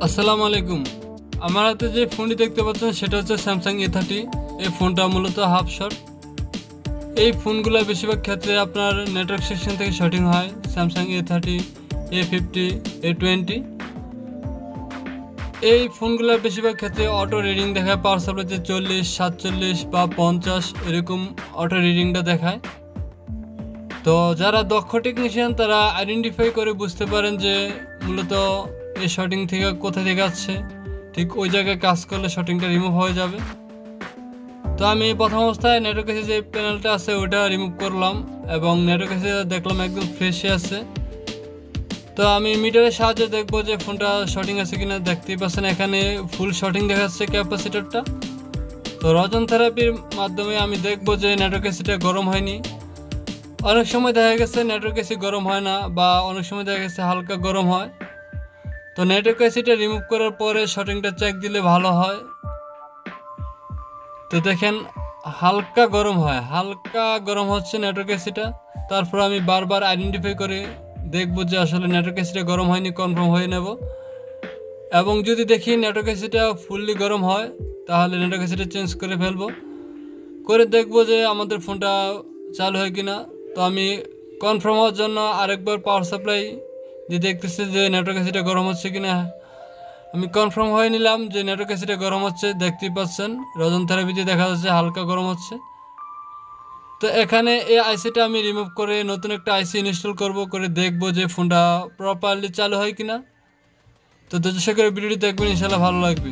আসসালামু আলাইকুম। আমার হাতে যে ফোনটি দেখতে পাচ্ছেন সেটা হচ্ছে স্যামসাং A30। এই ফোনটা মূলত হাফ শট। এই ফোনগুলো বেশিরভাগ ক্ষেত্রে আপনার নেটওয়ার্ক সেকশন থেকে শটিং হয়। Samsung A30, A50, A20। এই ফোনগুলো বেশিরভাগ ক্ষেত্রে অটো রিডিং দেখায়, পাওয়ার সাপ্লাইতে 40, 47 বা 50 এরকম অটো রিডিংটা দেখায়। তো যারা দক্ষ টেকনিশিয়ান তারা আইডেন্টিফাই করে বুঝতে পারেন যে মূলত এই শটিং থেকে কোথা থেকে আসছে, ঠিক ওই জায়গায় কাজ করলে শটিংটা রিমুভ হয়ে যাবে। তো আমি প্রথম অবস্থায় নেটওয়ার্ক এসে যে প্যানেলটা আছে ওটা রিমুভ করলাম এবং নেটওয়ার্ক এসে দেখলাম একদম ফ্রেশে আছে। তো আমি মিটারের সাহায্যে দেখবো যে ফোনটা শটিং আছে কিনা। দেখতেই পাচ্ছেন এখানে ফুল শটিং দেখাচ্ছে ক্যাপাসিটরটা। তো রজন থেরাপির মাধ্যমে আমি দেখবো যে নেটওয়ার্ক এসিটা গরম হয়নি। অনেক সময় দেখা গেছে নেটওয়ার্ক এসি গরম হয় না, বা অনেক সময় দেখা গেছে হালকা গরম হয়। তো নেটওয়ার্ক এসিটা রিমুভ করার পরে শটিংটা চেক দিলে ভালো হয়। তো দেখেন হালকা গরম হয়, হালকা গরম হচ্ছে নেটওয়ার্ক এসিটা। তারপর আমি বারবার আইডেন্টিফাই করে দেখবো যে আসলে নেটওয়ার্ক এসিটা গরম হয়নি, কনফার্ম হয়ে নেব। এবং যদি দেখি নেটওয়ার্ক এসিটা ফুললি গরম হয় তাহলে নেটওয়ার্ক এসিটা চেঞ্জ করে ফেলবো, করে দেখবো যে আমাদের ফোনটা চালু হয় কিনা। তো আমি কনফার্ম হওয়ার জন্য আরেকবার পাওয়ার সাপ্লাই দিয়ে দেখতেছি যে নেটওয়ার্ক এসিটা গরম হচ্ছে কিনা। আমি কনফার্ম হয়ে নিলাম যে নেটওয়ার্ক এসিটা গরম হচ্ছে। দেখতেই পাচ্ছেন রজন থেরাপিতে দেখা যাচ্ছে হালকা গরম হচ্ছে। তো এখানে এই আইসিটা আমি রিমুভ করে নতুন একটা আইসি ইনস্টল করব, করে দেখবো যে ফোনটা প্রপারলি চালু হয় কিনা। তো দর্শকের ভিডিওটি দেখবেন, ইনশাল্লাহ ভালো লাগবে।